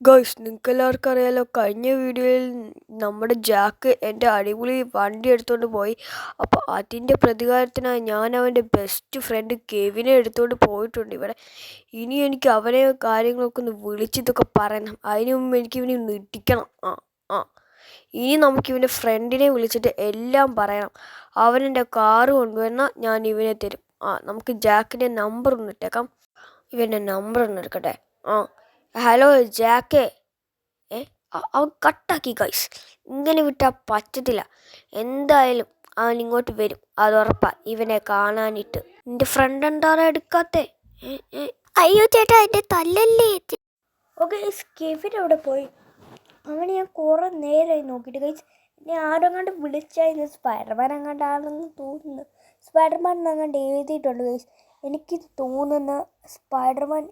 Guys, നിങ്ങൾക്കെല്ലാവർക്കും അറിയാലോ, കഴിഞ്ഞ വീഡിയോയിൽ നമ്മുടെ ജാക്ക് എൻ്റെ അടിപൊളി വണ്ടി എടുത്തുകൊണ്ട് പോയി. അപ്പോൾ അതിൻ്റെ പ്രതികാരത്തിനായി ഞാൻ അവൻ്റെ ബെസ്റ്റ് ഫ്രണ്ട് കെവിനെ എടുത്തുകൊണ്ട് പോയിട്ടുണ്ട് ഇവിടെ. ഇനി എനിക്ക് അവനെ കാര്യങ്ങളൊക്കെ ഒന്ന് വിളിച്ചിതൊക്കെ പറയണം. അതിനു മുമ്പ് എനിക്ക് ഇവനെ ഒന്ന് ഇടിക്കണം. ഇനി നമുക്കിവൻ്റെ ഫ്രണ്ടിനെ വിളിച്ചിട്ട് എല്ലാം പറയണം. അവനെൻ്റെ കാറ് കൊണ്ടുവന്നാൽ ഞാൻ ഇവനെ തരും. നമുക്ക് ജാക്കിൻ്റെ നമ്പർ ഒന്ന് ഇട്ടേക്കാം. ഇവൻ്റെ നമ്പർ ഒന്ന് എടുക്കട്ടെ. ഹലോ ജാക്കേ. അവൻ കട്ടാക്കി ഗൈസ്. ഇങ്ങനെ വിട്ടാൽ പറ്റത്തില്ല. എന്തായാലും അവൻ ഇങ്ങോട്ട് വരും, അത് ഉറപ്പാ. ഇവനെ കാണാനിട്ട് എൻ്റെ ഫ്രണ്ട് എന്താണ് എടുക്കാത്തേ? അയ്യോ ചേട്ടാ, എൻ്റെ തല്ലല്ലേ. ഓക്കെ, കെവിൻ അവിടെ പോയി. അവനെ ഞാൻ കുറേ നേരമായി നോക്കിയിട്ട് ഗൈസ്. എന്നെ ആരും കണ്ട് വിളിച്ചായിരുന്നു. സ്പൈഡർമാൻ അങ്ങാണ്ടാണെന്ന് തോന്നുന്നു. സ്പൈഡർമാൻ അങ്ങാണ്ട് എഴുതിയിട്ടുണ്ട് ഗൈസ്. എനിക്ക് തോന്നുന്ന സ്പൈഡർമാൻ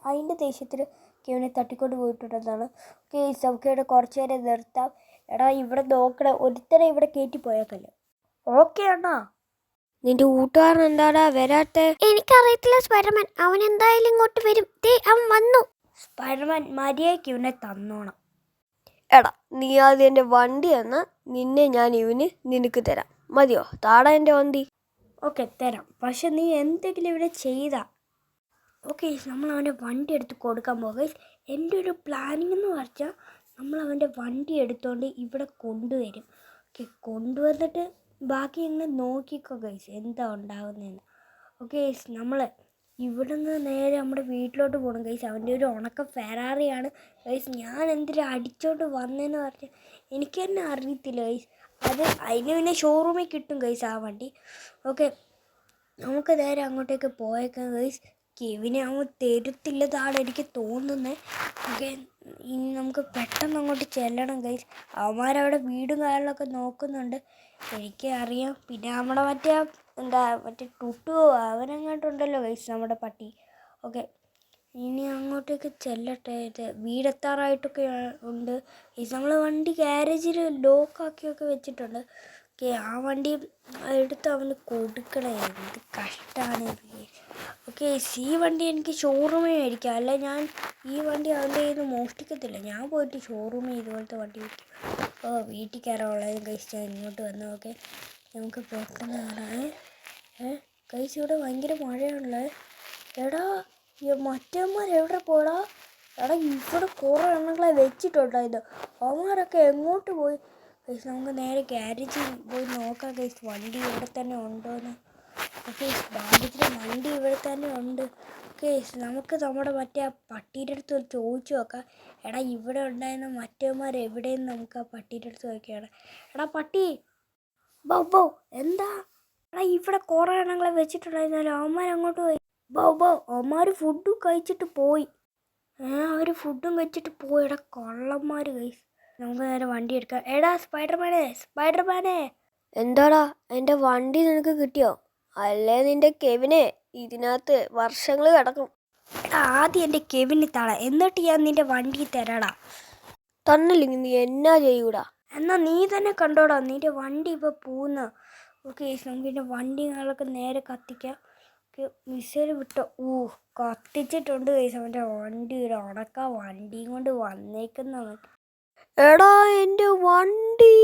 അതിൻ്റെ ദേഷ്യത്തിൽ കെവിനെ തട്ടിക്കൊണ്ട് പോയിട്ടുണ്ടെന്നാണ്. കേസ് നമുക്ക് ഇവിടെ കുറച്ച് നേരം നിർത്താം. എടാ, ഇവിടെ നോക്കണേ, ഒരുത്തനെ ഇവിടെ കയറ്റി പോയേക്കല്ലേ. ഓക്കെ അണ്ണാ. നിന്റെ കൂട്ടുകാരൻ എന്താടാ വരാത്തെ? എനിക്കറിയത്തില്ല സ്പൈഡർമാൻ, അവൻ എന്തായാലും ഇങ്ങോട്ട് വരും. അവൻ വന്നു. സ്പൈഡർമാൻ മര്യാദയ്ക്ക് ഇവനെ തന്നോണം. എടാ, നീ ആദ്യം എൻ്റെ വണ്ടി തന്നാൽ നിന്നെ ഞാൻ നിനക്ക് തരാം. മതിയോ? താടാ എൻ്റെ വണ്ടി. ഓക്കെ, തരാം. പക്ഷെ നീ എന്തെങ്കിലും ഇവിടെ ചെയ്താ. ഓക്കെ, നമ്മൾ അവൻ്റെ വണ്ടി എടുത്ത് കൊടുക്കാൻ പോകുക. എൻ്റെ ഒരു പ്ലാനിങ് എന്ന് പറഞ്ഞാൽ നമ്മൾ അവൻ്റെ വണ്ടി എടുത്തുകൊണ്ട് ഇവിടെ കൊണ്ടുവരും. ഓക്കെ, കൊണ്ടുവന്നിട്ട് ബാക്കി ഇങ്ങനെ നോക്കിക്കോ ഗൈസ്, എന്താ ഉണ്ടാകുന്നതെന്ന്. ഓക്കെ, നമ്മൾ ഇവിടെ നിന്ന് നേരെ നമ്മുടെ വീട്ടിലോട്ട് പോകണം ഗൈസ്. അവൻ്റെ ഒരു ഉണക്ക ഫെറാറിയാണ് ഗൈസ്. ഞാൻ എന്തിനാ അടിച്ചോണ്ട് വന്നതെന്ന് പറഞ്ഞാൽ എനിക്ക് തന്നെ അറിയത്തില്ല ഗൈസ്. അതിന് പിന്നെ ഷോറൂമിൽ കിട്ടും ഗൈസ് ആ വണ്ടി. ഓക്കെ, നമുക്ക് നേരെ അങ്ങോട്ടേക്ക് പോയേക്കാം ഗൈസ്. കെവിനെ അവൻ തരുത്തില്ലതാണ് എനിക്ക് തോന്നുന്നത്. ഓക്കെ, ഇനി നമുക്ക് പെട്ടെന്ന് അങ്ങോട്ട് ചെല്ലണം ഗൈസ്. അവന്മാരവിടെ വീടും കാര്യങ്ങളൊക്കെ നോക്കുന്നുണ്ട്, എനിക്ക് അറിയാം. പിന്നെ നമ്മുടെ മറ്റേ ടുട്ടു അവനങ്ങോട്ടുണ്ടല്ലോ ഗൈസ്, നമ്മുടെ പട്ടി. ഓക്കെ, ഇനി അങ്ങോട്ടേക്ക് ചെല്ലട്ടെ. വീടെത്താറായിട്ടൊക്കെ ഉണ്ട് ഗൈസ്. നമ്മൾ വണ്ടി ഗ്യാരേജിൽ ലോക്കാക്കിയൊക്കെ വെച്ചിട്ടുണ്ട്. ഓക്കെ, ആ വണ്ടി എടുത്ത് അവന് കൊടുക്കണേ. എന്ത് കഷ്ടമാണ് ഇത്. ഓക്കെ, ഈ വണ്ടി എനിക്ക് ഷോറൂമിൽ മേടിക്കാം. അല്ല, ഞാൻ ഈ വണ്ടി അവൻ്റെ കയ്യിൽ നിന്ന് മോഷ്ടിക്കത്തില്ല. ഞാൻ പോയിട്ട് ഷോറൂമിൽ ഇതുപോലത്തെ വണ്ടി വയ്ക്കും. വീട്ടിൽ കയറാനുള്ളത് കഴിച്ച് ഇങ്ങോട്ട് വന്നു. ഓക്കെ, നമുക്ക് പെട്ടെന്ന് കാണാം. കഴിച്ച് ഇവിടെ ഭയങ്കര മഴയാണല്ലേ. എടാ, മറ്റവന്മാർ എവിടെ പോടാ? എടാ, ഇവിടെ കുറേ എണ്ണങ്ങളെ വെച്ചിട്ടുണ്ടായിരുന്നു. അവന്മാരൊക്കെ എങ്ങോട്ട് പോയി? കഴിച്ച് നമുക്ക് നേരെ ഗ്യാരേജിൽ പോയി നോക്കാം കഴിച്ച് വണ്ടി ഇവിടെ തന്നെ ഉണ്ടോയെന്ന്. ഓക്കെ, ഭാഗ്യത്തിന് വണ്ടി ഇവിടെ തന്നെ ഉണ്ട്. ഓക്കെ, നമുക്ക് നമ്മുടെ മറ്റേ ആ പട്ടിയുടെ അടുത്ത് ചോദിച്ചു നോക്കാം. എടാ, ഇവിടെ ഉണ്ടായിരുന്ന മറ്റവന്മാർ എവിടെയെന്ന് നമുക്ക് ആ പട്ടിയുടെ അടുത്ത് നോക്കിയാണ്. എടാ പട്ടി, ബോ എന്താ? എടാ, ഇവിടെ കുറേ എണ്ണങ്ങളെ വെച്ചിട്ടുണ്ടായിരുന്നല്ലോ, അവന്മാർ അങ്ങോട്ട് പോയി. ബോ അവന്മാർ ഫുഡും കഴിച്ചിട്ട് പോയി. അവർ ഫുഡും കഴിച്ചിട്ട് പോയി. എടാ, കള്ളന്മാർ കൈസ്. നമുക്ക് നേരെ വണ്ടി എടുക്കാം. എടാ സ്പൈഡർമാനെ. എന്താടാ, എൻ്റെ വണ്ടി നിനക്ക് കിട്ടിയോ? അല്ലേ നിന്റെ കെവിനെ ഇതിനകത്ത് വർഷങ്ങൾ കിടക്കും. എടാ, ആദ്യം എൻ്റെ കെവിന് തള, എന്നിട്ട് ഞാൻ നിന്റെ വണ്ടി തരാടാ. തന്നില്ലെങ്കിൽ നീ എന്നാ ചെയ്യൂടാ? എന്നാൽ നീ തന്നെ കണ്ടോടാ, നിന്റെ വണ്ടി ഇപ്പോൾ പോകുന്ന. ഓക്കെ, നമുക്ക് എൻ്റെ വണ്ടികളൊക്കെ നേരെ കത്തിക്കാം. ഓക്കെ, മിസൈൽ വിട്ടോ. കത്തിച്ചിട്ടുണ്ട് കേസ്. അവൻ്റെ വണ്ടി ഒരു ഉണക്ക വണ്ടിയും കൊണ്ട് വന്നേക്കുന്നവൻ. എടാ, എൻ്റെ വണ്ടി.